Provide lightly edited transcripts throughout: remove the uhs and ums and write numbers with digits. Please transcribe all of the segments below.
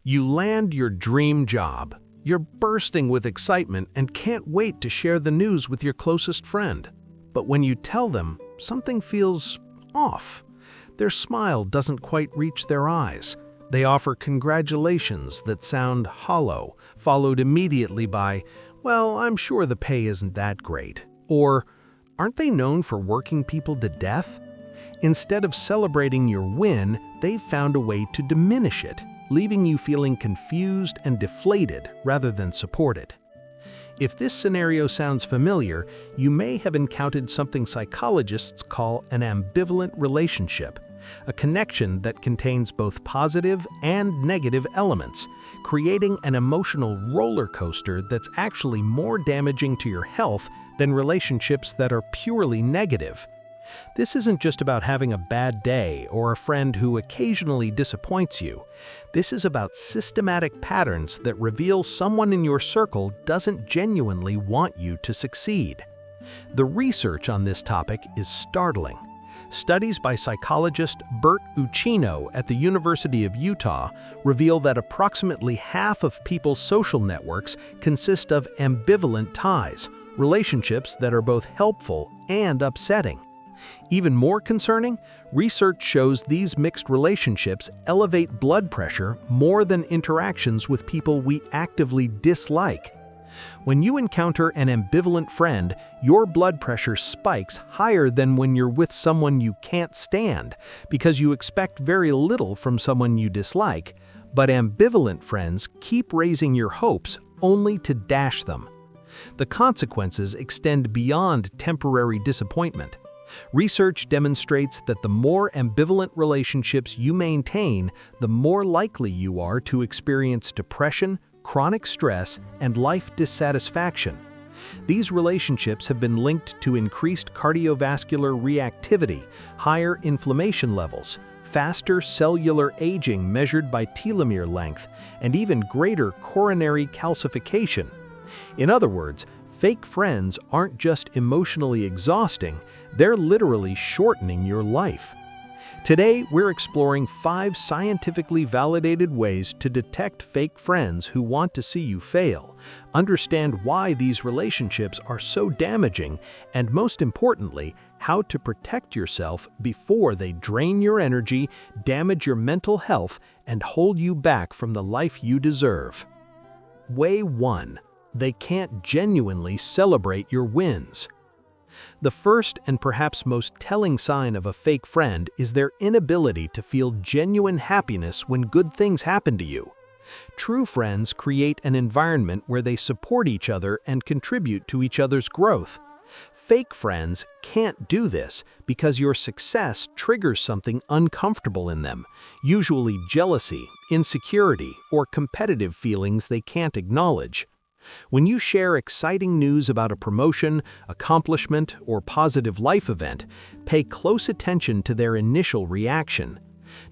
You land your dream job. You're bursting with excitement and can't wait to share the news with your closest friend. But when you tell them, something feels off. Their smile doesn't quite reach their eyes. They offer congratulations that sound hollow, followed immediately by, "Well, I'm sure the pay isn't that great." Or, "Aren't they known for working people to death?" Instead of celebrating your win, they've found a way to diminish it, leaving you feeling confused and deflated rather than supported. If this scenario sounds familiar, you may have encountered something psychologists call an ambivalent relationship, a connection that contains both positive and negative elements, creating an emotional roller coaster that's actually more damaging to your health than relationships that are purely negative. This isn't just about having a bad day or a friend who occasionally disappoints you. This is about systematic patterns that reveal someone in your circle doesn't genuinely want you to succeed. The research on this topic is startling. Studies by psychologist Bert Uccino at the University of Utah reveal that approximately half of people's social networks consist of ambivalent ties, relationships that are both helpful and upsetting. Even more concerning, research shows these mixed relationships elevate blood pressure more than interactions with people we actively dislike. When you encounter an ambivalent friend, your blood pressure spikes higher than when you're with someone you can't stand because you expect very little from someone you dislike, but ambivalent friends keep raising your hopes only to dash them. The consequences extend beyond temporary disappointment. Research demonstrates that the more ambivalent relationships you maintain, the more likely you are to experience depression, chronic stress, and life dissatisfaction. These relationships have been linked to increased cardiovascular reactivity, higher inflammation levels, faster cellular aging measured by telomere length, and even greater coronary calcification. In other words, fake friends aren't just emotionally exhausting, they're literally shortening your life. Today, we're exploring 5 scientifically validated ways to detect fake friends who want to see you fail, understand why these relationships are so damaging, and most importantly, how to protect yourself before they drain your energy, damage your mental health, and hold you back from the life you deserve. Way 1. They can't genuinely celebrate your wins. The first and perhaps most telling sign of a fake friend is their inability to feel genuine happiness when good things happen to you. True friends create an environment where they support each other and contribute to each other's growth. Fake friends can't do this because your success triggers something uncomfortable in them, usually jealousy, insecurity, or competitive feelings they can't acknowledge. When you share exciting news about a promotion, accomplishment, or positive life event, pay close attention to their initial reaction.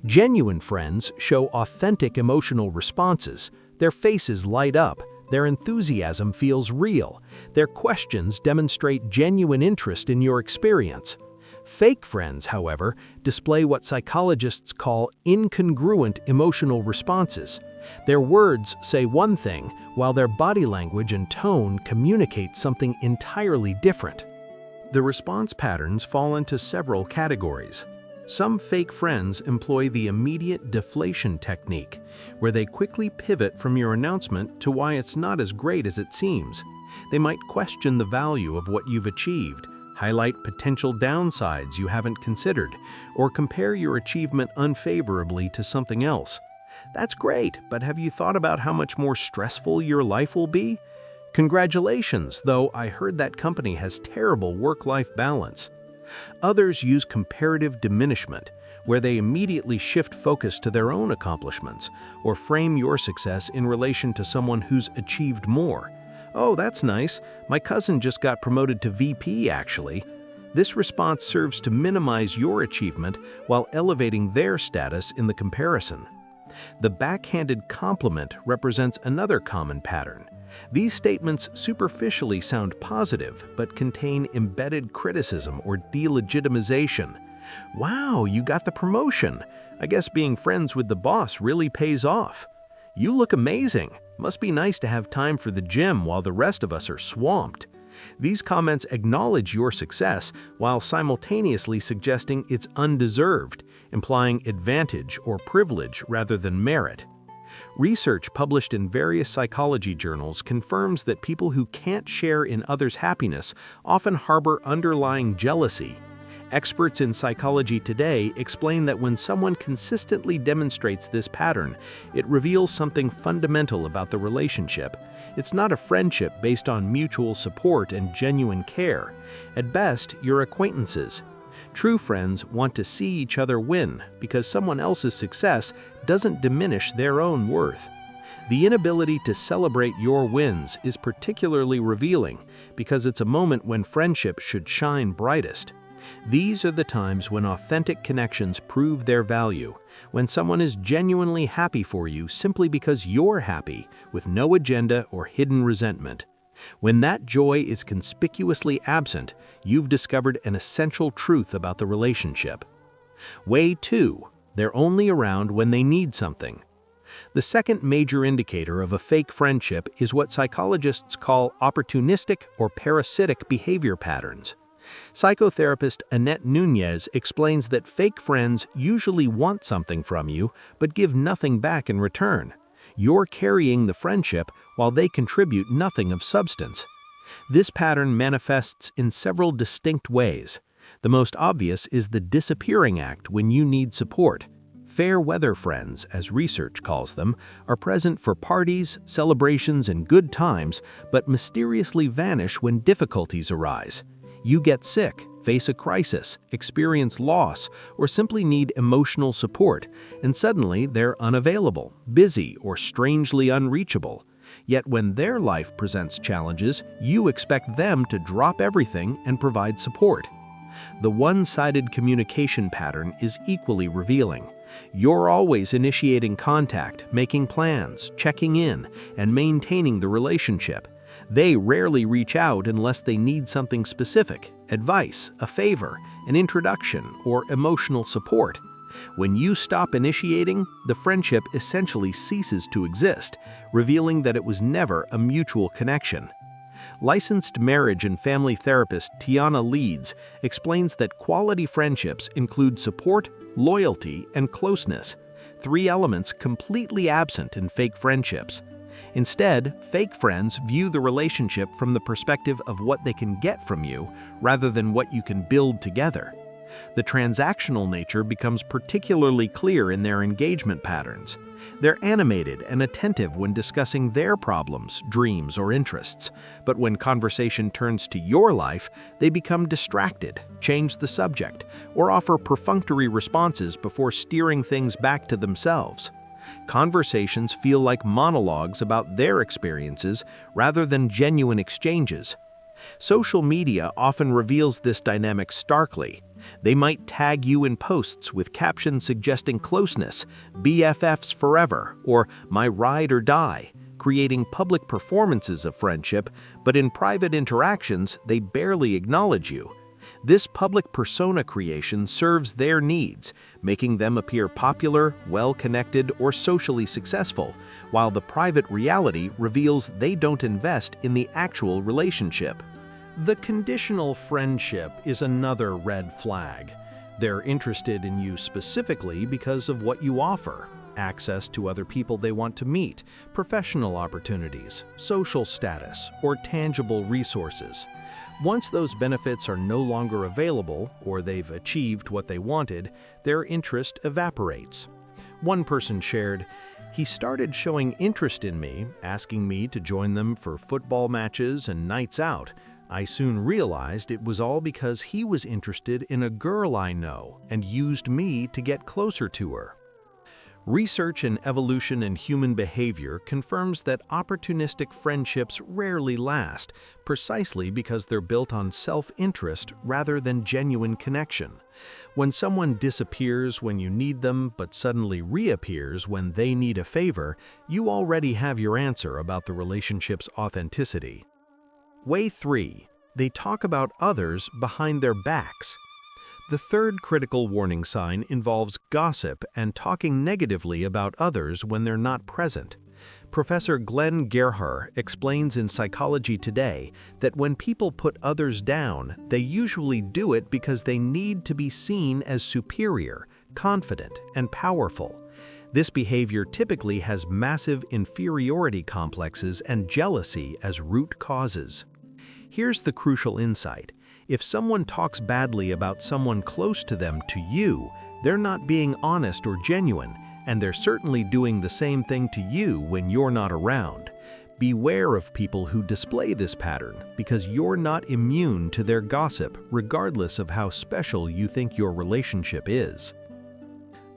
Genuine friends show authentic emotional responses. Their faces light up. Their enthusiasm feels real. Their questions demonstrate genuine interest in your experience. Fake friends, however, display what psychologists call incongruent emotional responses. Their words say one thing, while their body language and tone communicate something entirely different. The response patterns fall into several categories. Some fake friends employ the immediate deflation technique, where they quickly pivot from your announcement to why it's not as great as it seems. They might question the value of what you've achieved, highlight potential downsides you haven't considered, or compare your achievement unfavorably to something else. That's great, but have you thought about how much more stressful your life will be? Congratulations, though I heard that company has terrible work-life balance. Others use comparative diminishment, where they immediately shift focus to their own accomplishments, or frame your success in relation to someone who's achieved more. "Oh, that's nice. My cousin just got promoted to VP, actually." This response serves to minimize your achievement while elevating their status in the comparison. The backhanded compliment represents another common pattern. These statements superficially sound positive, but contain embedded criticism or delegitimization. "Wow, you got the promotion. I guess being friends with the boss really pays off." "You look amazing. Must be nice to have time for the gym while the rest of us are swamped." These comments acknowledge your success while simultaneously suggesting it's undeserved, implying advantage or privilege rather than merit. Research published in various psychology journals confirms that people who can't share in others' happiness often harbor underlying jealousy. Experts in psychology today explain that when someone consistently demonstrates this pattern, it reveals something fundamental about the relationship. It's not a friendship based on mutual support and genuine care. At best, you're acquaintances. True friends want to see each other win because someone else's success doesn't diminish their own worth. The inability to celebrate your wins is particularly revealing because it's a moment when friendship should shine brightest. These are the times when authentic connections prove their value, when someone is genuinely happy for you simply because you're happy, with no agenda or hidden resentment. When that joy is conspicuously absent, you've discovered an essential truth about the relationship. Way 2. They're only around when they need something. The second major indicator of a fake friendship is what psychologists call opportunistic or parasitic behavior patterns. Psychotherapist Annette Nunez explains that fake friends usually want something from you but give nothing back in return. You're carrying the friendship while they contribute nothing of substance. This pattern manifests in several distinct ways. The most obvious is the disappearing act when you need support. Fair weather friends, as research calls them, are present for parties, celebrations, and good times, but mysteriously vanish when difficulties arise. You get sick, face a crisis, experience loss, or simply need emotional support, and suddenly they're unavailable, busy, or strangely unreachable. Yet when their life presents challenges, you expect them to drop everything and provide support. The one-sided communication pattern is equally revealing. You're always initiating contact, making plans, checking in, and maintaining the relationship. They rarely reach out unless they need something specific, advice, a favor, an introduction, or emotional support. When you stop initiating, the friendship essentially ceases to exist, revealing that it was never a mutual connection. Licensed marriage and family therapist Tiana Leeds explains that quality friendships include support, loyalty, and closeness, 3 elements completely absent in fake friendships. Instead, fake friends view the relationship from the perspective of what they can get from you rather than what you can build together. The transactional nature becomes particularly clear in their engagement patterns. They're animated and attentive when discussing their problems, dreams, or interests, but when conversation turns to your life, they become distracted, change the subject, or offer perfunctory responses before steering things back to themselves. Conversations feel like monologues about their experiences rather than genuine exchanges. Social media often reveals this dynamic starkly. They might tag you in posts with captions suggesting closeness, BFFs forever, or my ride or die, creating public performances of friendship, but in private interactions, they barely acknowledge you. This public persona creation serves their needs, making them appear popular, well-connected, or socially successful, while the private reality reveals they don't invest in the actual relationship. The conditional friendship is another red flag. They're interested in you specifically because of what you offer: access to other people they want to meet, professional opportunities, social status, or tangible resources. Once those benefits are no longer available, or they've achieved what they wanted, their interest evaporates. One person shared, "He started showing interest in me, asking me to join them for football matches and nights out. I soon realized it was all because he was interested in a girl I know and used me to get closer to her." Research in evolution and human behavior confirms that opportunistic friendships rarely last, precisely because they're built on self-interest rather than genuine connection. When someone disappears when you need them but suddenly reappears when they need a favor, you already have your answer about the relationship's authenticity. Way 3. They talk about others behind their backs. The third critical warning sign involves gossip and talking negatively about others when they're not present. Professor Glenn Gerhar explains in Psychology Today that when people put others down, they usually do it because they need to be seen as superior, confident, and powerful. This behavior typically has massive inferiority complexes and jealousy as root causes. Here's the crucial insight. If someone talks badly about someone close to them to you, they're not being honest or genuine, and they're certainly doing the same thing to you when you're not around. Beware of people who display this pattern because you're not immune to their gossip, regardless of how special you think your relationship is.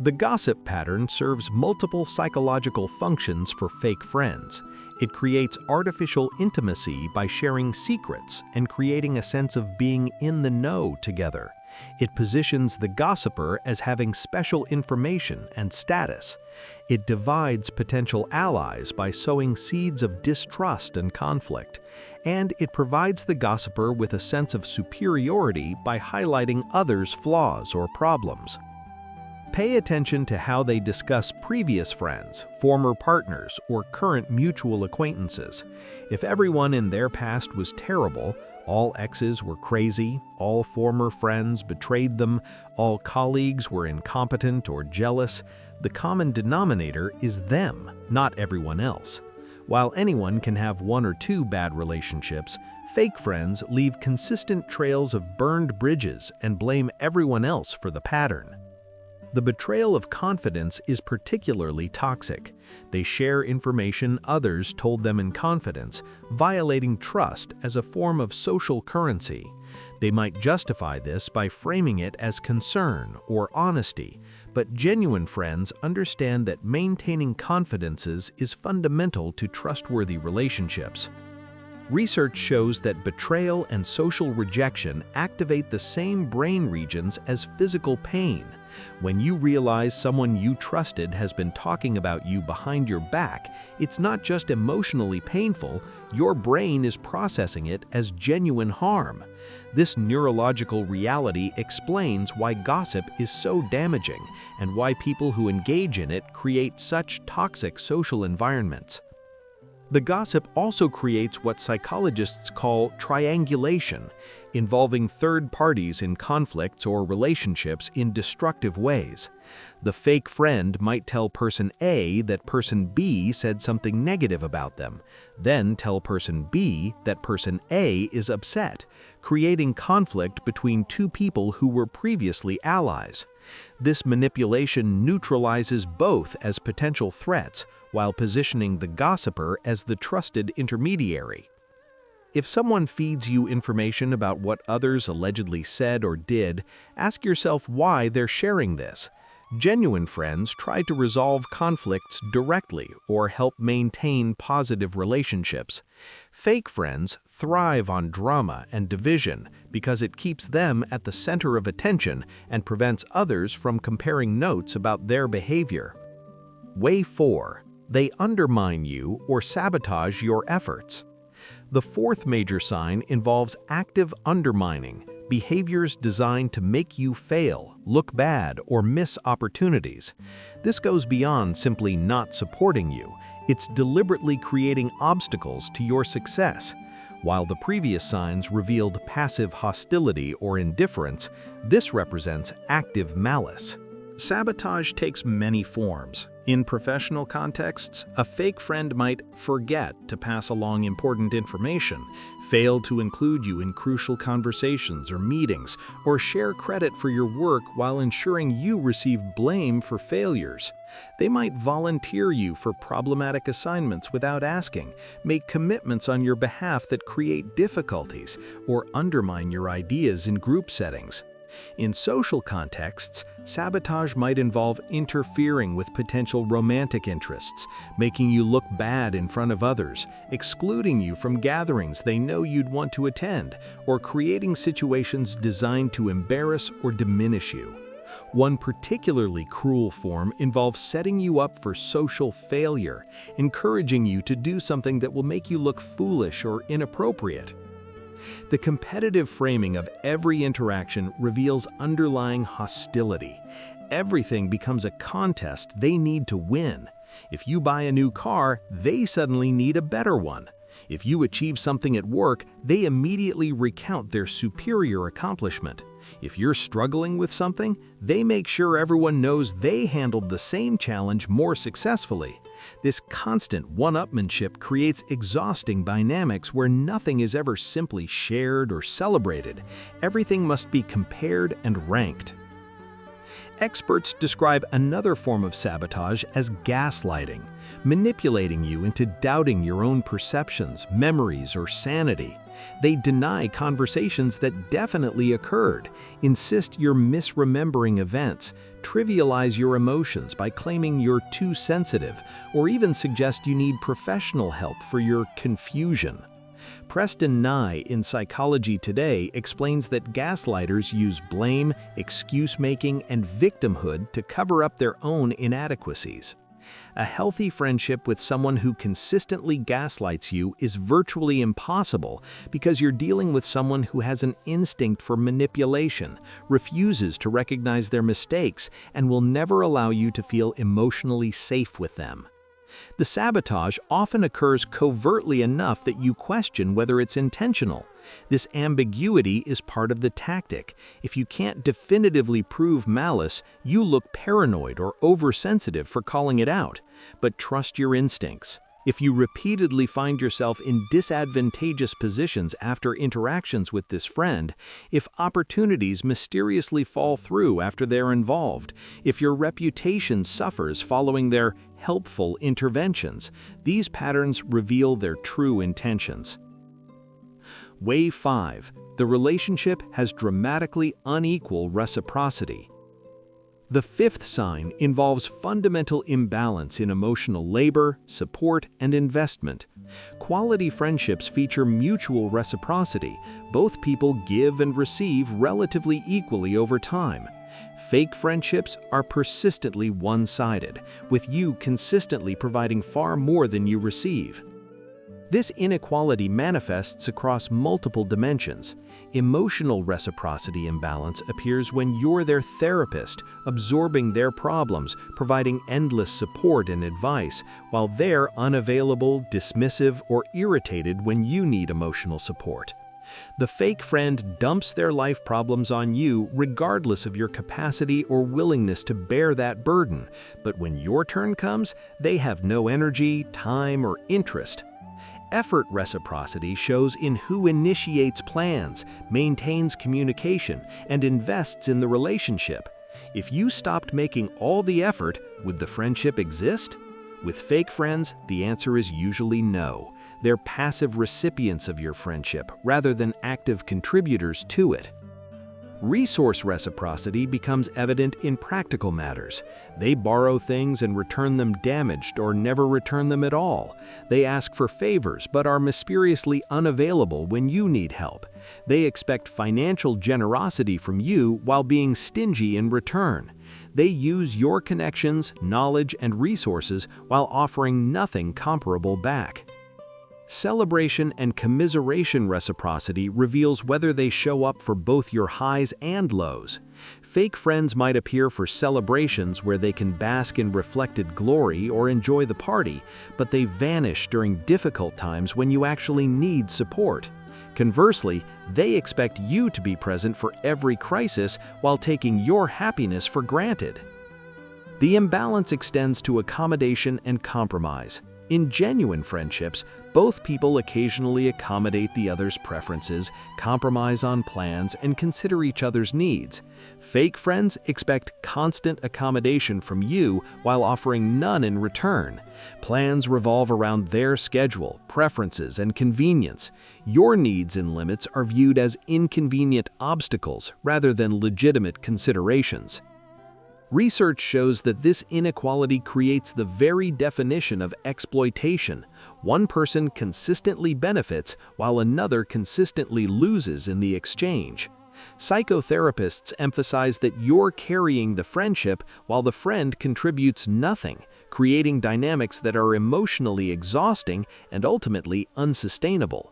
The gossip pattern serves multiple psychological functions for fake friends. It creates artificial intimacy by sharing secrets and creating a sense of being in the know together. It positions the gossiper as having special information and status. It divides potential allies by sowing seeds of distrust and conflict. And it provides the gossiper with a sense of superiority by highlighting others' flaws or problems. Pay attention to how they discuss previous friends, former partners, or current mutual acquaintances. If everyone in their past was terrible, all exes were crazy, all former friends betrayed them, all colleagues were incompetent or jealous, the common denominator is them, not everyone else. While anyone can have one or two bad relationships, fake friends leave consistent trails of burned bridges and blame everyone else for the pattern. The betrayal of confidence is particularly toxic. They share information others told them in confidence, violating trust as a form of social currency. They might justify this by framing it as concern or honesty, but genuine friends understand that maintaining confidences is fundamental to trustworthy relationships. Research shows that betrayal and social rejection activate the same brain regions as physical pain. When you realize someone you trusted has been talking about you behind your back, it's not just emotionally painful, your brain is processing it as genuine harm. This neurological reality explains why gossip is so damaging and why people who engage in it create such toxic social environments. The gossip also creates what psychologists call triangulation, involving third parties in conflicts or relationships in destructive ways. The fake friend might tell person A that person B said something negative about them, then tell person B that person A is upset, creating conflict between two people who were previously allies. This manipulation neutralizes both as potential threats, while positioning the gossiper as the trusted intermediary. If someone feeds you information about what others allegedly said or did, ask yourself why they're sharing this. Genuine friends try to resolve conflicts directly or help maintain positive relationships. Fake friends thrive on drama and division because it keeps them at the center of attention and prevents others from comparing notes about their behavior. Way 4. They undermine you or sabotage your efforts. The fourth major sign involves active undermining, behaviors designed to make you fail, look bad, or miss opportunities. This goes beyond simply not supporting you. It's deliberately creating obstacles to your success. While the previous signs revealed passive hostility or indifference, this represents active malice. Sabotage takes many forms. In professional contexts, a fake friend might forget to pass along important information, fail to include you in crucial conversations or meetings, or share credit for your work while ensuring you receive blame for failures. They might volunteer you for problematic assignments without asking, make commitments on your behalf that create difficulties, or undermine your ideas in group settings. In social contexts, sabotage might involve interfering with potential romantic interests, making you look bad in front of others, excluding you from gatherings they know you'd want to attend, or creating situations designed to embarrass or diminish you. One particularly cruel form involves setting you up for social failure, encouraging you to do something that will make you look foolish or inappropriate. The competitive framing of every interaction reveals underlying hostility. Everything becomes a contest they need to win. If you buy a new car, they suddenly need a better one. If you achieve something at work, they immediately recount their superior accomplishment. If you're struggling with something, they make sure everyone knows they handled the same challenge more successfully. This constant one-upmanship creates exhausting dynamics where nothing is ever simply shared or celebrated. Everything must be compared and ranked. Experts describe another form of sabotage as gaslighting, manipulating you into doubting your own perceptions, memories, or sanity. They deny conversations that definitely occurred, insist you're misremembering events, trivialize your emotions by claiming you're too sensitive, or even suggest you need professional help for your confusion. Preston Nye in Psychology Today explains that gaslighters use blame, excuse-making, and victimhood to cover up their own inadequacies. A healthy friendship with someone who consistently gaslights you is virtually impossible because you're dealing with someone who has an instinct for manipulation, refuses to recognize their mistakes, and will never allow you to feel emotionally safe with them. The sabotage often occurs covertly enough that you question whether it's intentional. This ambiguity is part of the tactic. If you can't definitively prove malice, you look paranoid or oversensitive for calling it out. But trust your instincts. If you repeatedly find yourself in disadvantageous positions after interactions with this friend, if opportunities mysteriously fall through after they're involved, if your reputation suffers following their helpful interventions, these patterns reveal their true intentions. Way 5. The relationship has dramatically unequal reciprocity. The fifth sign involves fundamental imbalance in emotional labor, support, and investment. Quality friendships feature mutual reciprocity. Both people give and receive relatively equally over time. Fake friendships are persistently one-sided, with you consistently providing far more than you receive. This inequality manifests across multiple dimensions. Emotional reciprocity imbalance appears when you're their therapist, absorbing their problems, providing endless support and advice, while they're unavailable, dismissive, or irritated when you need emotional support. The fake friend dumps their life problems on you regardless of your capacity or willingness to bear that burden, but when your turn comes, they have no energy, time, or interest. Effort reciprocity shows in who initiates plans, maintains communication, and invests in the relationship. If you stopped making all the effort, would the friendship exist? With fake friends, the answer is usually no. They're passive recipients of your friendship rather than active contributors to it. Resource reciprocity becomes evident in practical matters. They borrow things and return them damaged or never return them at all. They ask for favors but are mysteriously unavailable when you need help. They expect financial generosity from you while being stingy in return. They use your connections, knowledge, and resources while offering nothing comparable back. Celebration and commiseration reciprocity reveals whether they show up for both your highs and lows. Fake friends might appear for celebrations where they can bask in reflected glory or enjoy the party, but they vanish during difficult times when you actually need support. Conversely, they expect you to be present for every crisis while taking your happiness for granted. The imbalance extends to accommodation and compromise. In genuine friendships, both people occasionally accommodate the other's preferences, compromise on plans, and consider each other's needs. Fake friends expect constant accommodation from you while offering none in return. Plans revolve around their schedule, preferences, and convenience. Your needs and limits are viewed as inconvenient obstacles rather than legitimate considerations. Research shows that this inequality creates the very definition of exploitation. One person consistently benefits while another consistently loses in the exchange. Psychotherapists emphasize that you're carrying the friendship while the friend contributes nothing, creating dynamics that are emotionally exhausting and ultimately unsustainable.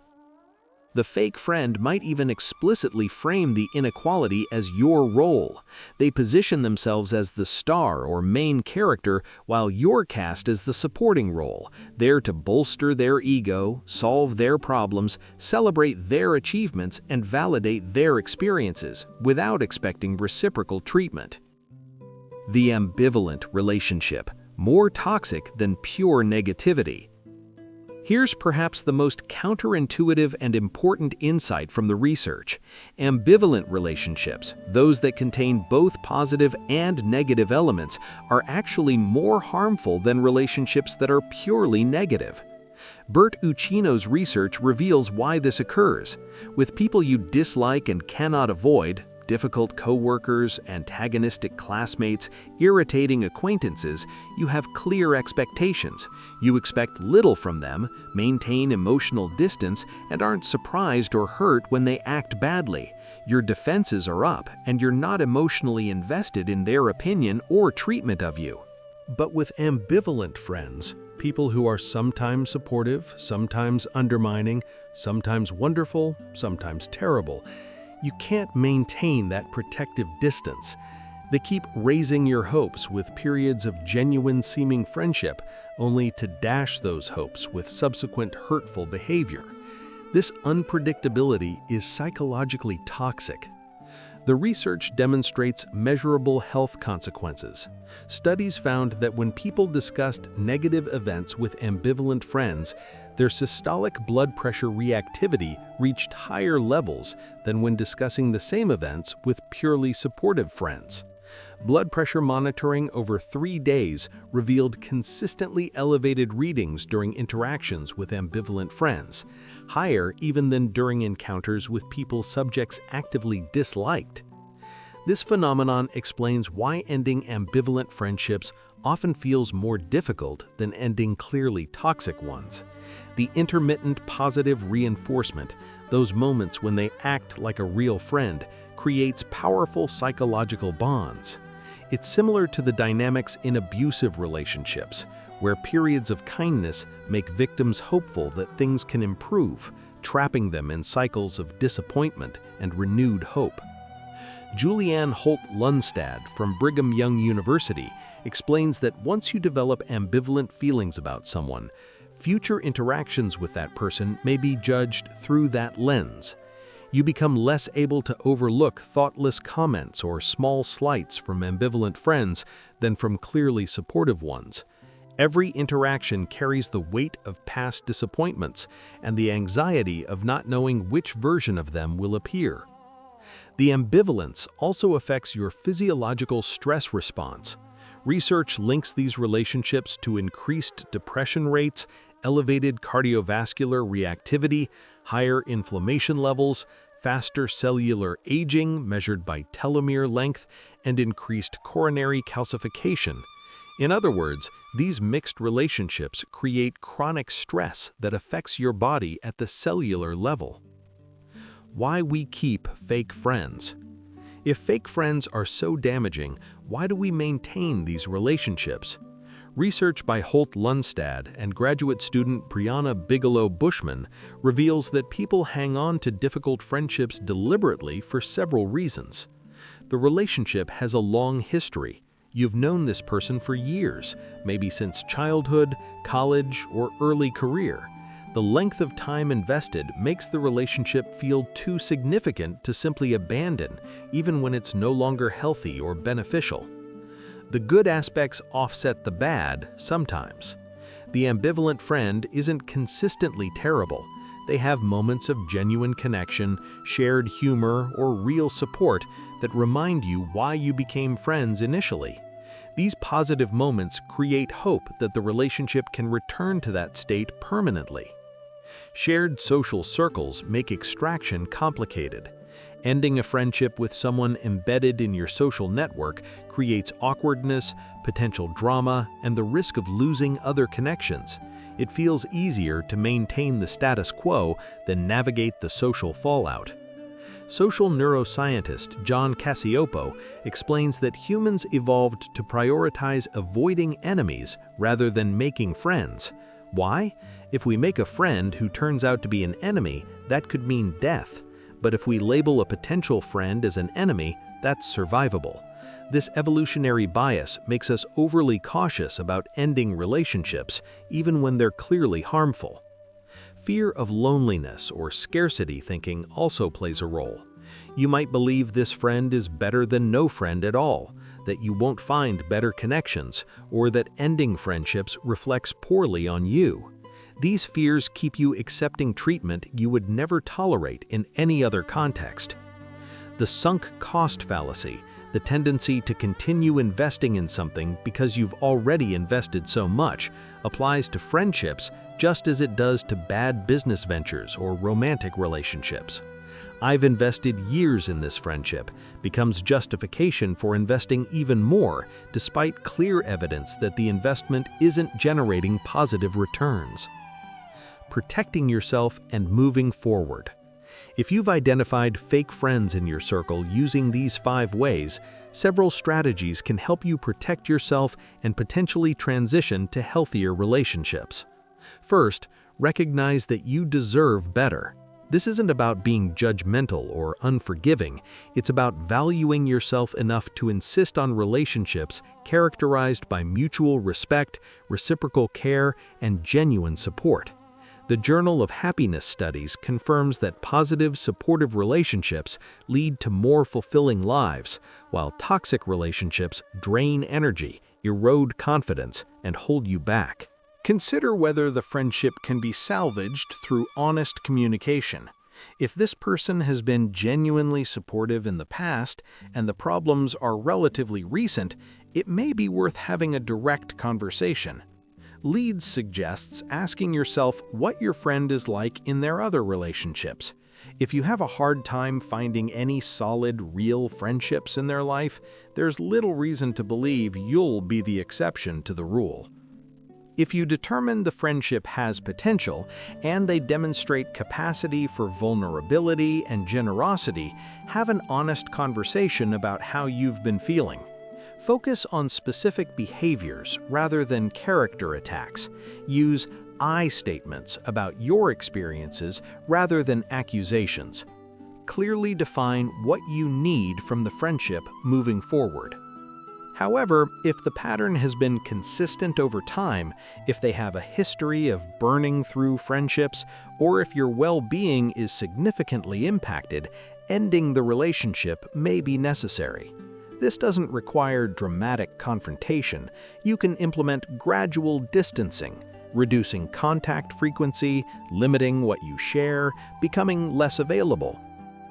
The fake friend might even explicitly frame the inequality as your role. They position themselves as the star or main character while you're cast as the supporting role, there to bolster their ego, solve their problems, celebrate their achievements, and validate their experiences without expecting reciprocal treatment. The ambivalent relationship, more toxic than pure negativity. Here's perhaps the most counterintuitive and important insight from the research. Ambivalent relationships, those that contain both positive and negative elements, are actually more harmful than relationships that are purely negative. Bert Uccino's research reveals why this occurs. With people you dislike and cannot avoid, difficult coworkers, antagonistic classmates, irritating acquaintances, you have clear expectations. You expect little from them, maintain emotional distance, and aren't surprised or hurt when they act badly. Your defenses are up, and you're not emotionally invested in their opinion or treatment of you. But with ambivalent friends, people who are sometimes supportive, sometimes undermining, sometimes wonderful, sometimes terrible, you can't maintain that protective distance. They keep raising your hopes with periods of genuine seeming friendship, only to dash those hopes with subsequent hurtful behavior. This unpredictability is psychologically toxic. The research demonstrates measurable health consequences. Studies found that when people discussed negative events with ambivalent friends, their systolic blood pressure reactivity reached higher levels than when discussing the same events with purely supportive friends. Blood pressure monitoring over 3 days revealed consistently elevated readings during interactions with ambivalent friends, higher even than during encounters with people subjects actively disliked. This phenomenon explains why ending ambivalent friendships often feels more difficult than ending clearly toxic ones. The intermittent positive reinforcement, those moments when they act like a real friend, creates powerful psychological bonds. It's similar to the dynamics in abusive relationships, where periods of kindness make victims hopeful that things can improve, trapping them in cycles of disappointment and renewed hope. Julianne Holt-Lunstad from Brigham Young University explains that once you develop ambivalent feelings about someone, future interactions with that person may be judged through that lens. You become less able to overlook thoughtless comments or small slights from ambivalent friends than from clearly supportive ones. Every interaction carries the weight of past disappointments and the anxiety of not knowing which version of them will appear. The ambivalence also affects your physiological stress response. Research links these relationships to increased depression rates, elevated cardiovascular reactivity, higher inflammation levels, faster cellular aging measured by telomere length, and increased coronary calcification. In other words, these mixed relationships create chronic stress that affects your body at the cellular level. Why we keep fake friends. If fake friends are so damaging, why do we maintain these relationships? Research by Holt-Lunstad and graduate student Brianna Bigelow Bushman reveals that people hang on to difficult friendships deliberately for several reasons. The relationship has a long history. You've known this person for years, maybe since childhood, college, or early career. The length of time invested makes the relationship feel too significant to simply abandon, even when it's no longer healthy or beneficial. The good aspects offset the bad sometimes. The ambivalent friend isn't consistently terrible. They have moments of genuine connection, shared humor, or real support that remind you why you became friends initially. These positive moments create hope that the relationship can return to that state permanently. Shared social circles make extraction complicated. Ending a friendship with someone embedded in your social network creates awkwardness, potential drama, and the risk of losing other connections. It feels easier to maintain the status quo than navigate the social fallout. Social neuroscientist John Cacioppo explains that humans evolved to prioritize avoiding enemies rather than making friends. Why? If we make a friend who turns out to be an enemy, that could mean death. But if we label a potential friend as an enemy, that's survivable. This evolutionary bias makes us overly cautious about ending relationships, even when they're clearly harmful. Fear of loneliness or scarcity thinking also plays a role. You might believe this friend is better than no friend at all, that you won't find better connections, or that ending friendships reflects poorly on you. These fears keep you accepting treatment you would never tolerate in any other context. The sunk cost fallacy, the tendency to continue investing in something because you've already invested so much, applies to friendships just as it does to bad business ventures or romantic relationships. "I've invested years in this friendship" becomes justification for investing even more, despite clear evidence that the investment isn't generating positive returns. Protecting yourself and moving forward. If you've identified fake friends in your circle using these 5 ways, several strategies can help you protect yourself and potentially transition to healthier relationships. First, recognize that you deserve better. This isn't about being judgmental or unforgiving, it's about valuing yourself enough to insist on relationships characterized by mutual respect, reciprocal care, and genuine support. The Journal of Happiness Studies confirms that positive, supportive relationships lead to more fulfilling lives, while toxic relationships drain energy, erode confidence, and hold you back. Consider whether the friendship can be salvaged through honest communication. If this person has been genuinely supportive in the past and the problems are relatively recent, it may be worth having a direct conversation. Leeds suggests asking yourself what your friend is like in their other relationships. If you have a hard time finding any solid, real friendships in their life, there's little reason to believe you'll be the exception to the rule. If you determine the friendship has potential and they demonstrate capacity for vulnerability and generosity, have an honest conversation about how you've been feeling. Focus on specific behaviors rather than character attacks. Use I statements about your experiences rather than accusations. Clearly define what you need from the friendship moving forward. However, if the pattern has been consistent over time, if they have a history of burning through friendships, or if your well-being is significantly impacted, ending the relationship may be necessary. This doesn't require dramatic confrontation. You can implement gradual distancing, reducing contact frequency, limiting what you share, becoming less available.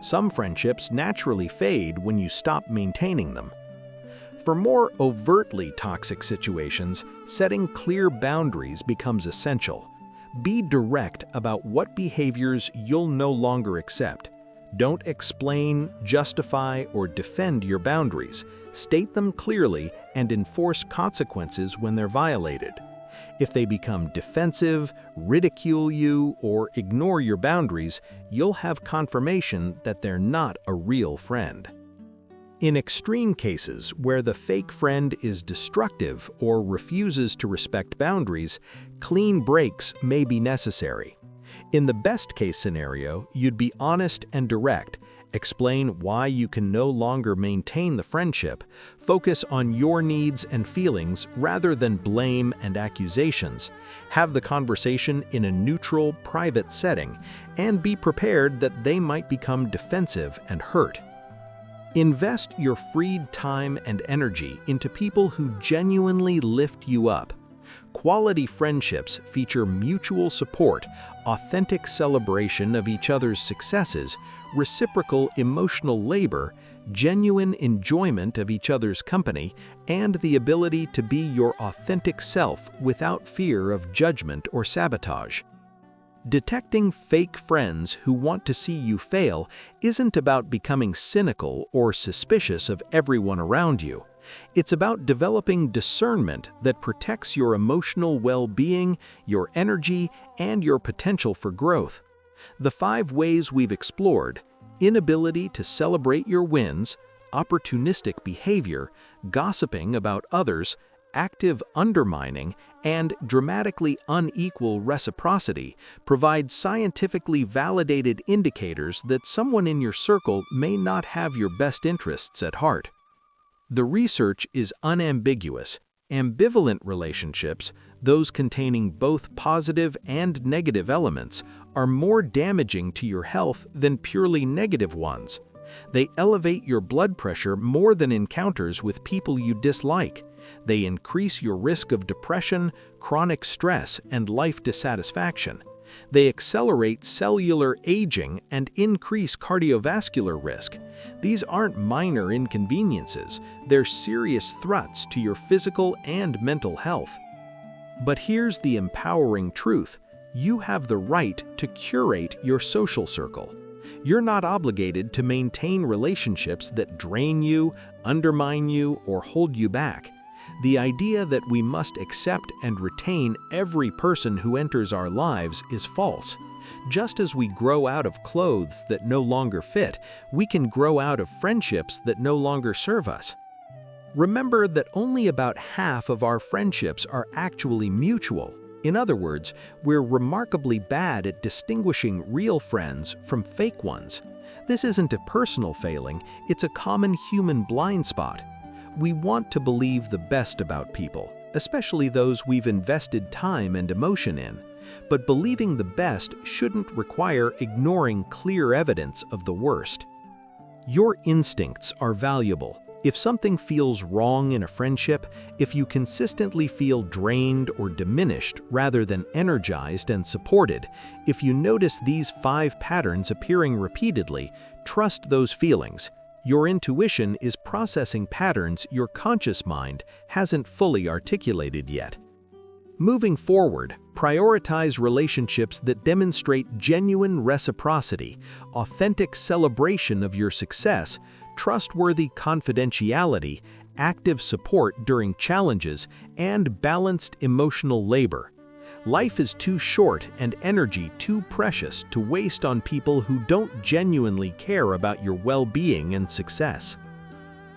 Some friendships naturally fade when you stop maintaining them. For more overtly toxic situations, setting clear boundaries becomes essential. Be direct about what behaviors you'll no longer accept. Don't explain, justify, or defend your boundaries. State them clearly and enforce consequences when they're violated. If they become defensive, ridicule you, or ignore your boundaries, you'll have confirmation that they're not a real friend. In extreme cases where the fake friend is destructive or refuses to respect boundaries, clean breaks may be necessary. In the best-case scenario, you'd be honest and direct, explain why you can no longer maintain the friendship, focus on your needs and feelings rather than blame and accusations, have the conversation in a neutral, private setting, and be prepared that they might become defensive and hurt. Invest your freed time and energy into people who genuinely lift you up. Quality friendships feature mutual support, authentic celebration of each other's successes, reciprocal emotional labor, genuine enjoyment of each other's company, and the ability to be your authentic self without fear of judgment or sabotage. Detecting fake friends who want to see you fail isn't about becoming cynical or suspicious of everyone around you. It's about developing discernment that protects your emotional well-being, your energy, and your potential for growth. The 5 ways we've explored: inability to celebrate your wins, opportunistic behavior, gossiping about others, active undermining, And dramatically unequal reciprocity provides scientifically validated indicators that someone in your circle may not have your best interests at heart. The research is unambiguous. Ambivalent relationships, those containing both positive and negative elements, are more damaging to your health than purely negative ones. They elevate your blood pressure more than encounters with people you dislike. They increase your risk of depression, chronic stress, and life dissatisfaction. They accelerate cellular aging and increase cardiovascular risk. These aren't minor inconveniences, they're serious threats to your physical and mental health. But here's the empowering truth: you have the right to curate your social circle. You're not obligated to maintain relationships that drain you, undermine you, or hold you back. The idea that we must accept and retain every person who enters our lives is false. Just as we grow out of clothes that no longer fit, we can grow out of friendships that no longer serve us. Remember that only about half of our friendships are actually mutual. In other words, we're remarkably bad at distinguishing real friends from fake ones. This isn't a personal failing, it's a common human blind spot. We want to believe the best about people, especially those we've invested time and emotion in. But believing the best shouldn't require ignoring clear evidence of the worst. Your instincts are valuable. If something feels wrong in a friendship, if you consistently feel drained or diminished rather than energized and supported, if you notice these 5 patterns appearing repeatedly, trust those feelings. Your intuition is processing patterns your conscious mind hasn't fully articulated yet. Moving forward, prioritize relationships that demonstrate genuine reciprocity, authentic celebration of your success, trustworthy confidentiality, active support during challenges, and balanced emotional labor. Life is too short and energy too precious to waste on people who don't genuinely care about your well-being and success.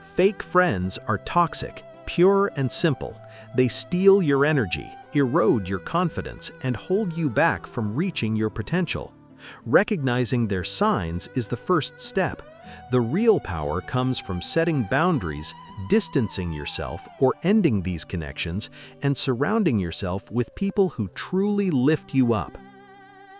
Fake friends are toxic, pure and simple. They steal your energy, erode your confidence, and hold you back from reaching your potential. Recognizing their signs is the first step. The real power comes from setting boundaries, distancing yourself or ending these connections, and surrounding yourself with people who truly lift you up.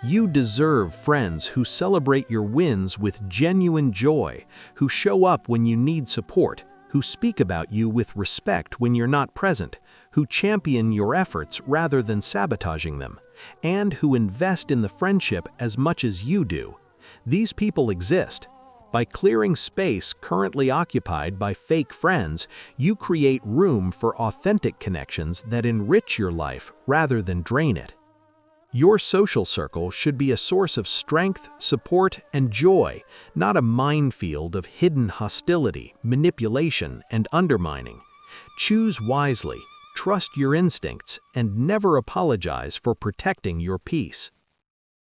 You deserve friends who celebrate your wins with genuine joy, who show up when you need support, who speak about you with respect when you're not present, who champion your efforts rather than sabotaging them, and who invest in the friendship as much as you do. These people exist. By clearing space currently occupied by fake friends, you create room for authentic connections that enrich your life rather than drain it. Your social circle should be a source of strength, support, and joy, not a minefield of hidden hostility, manipulation, and undermining. Choose wisely, trust your instincts, and never apologize for protecting your peace.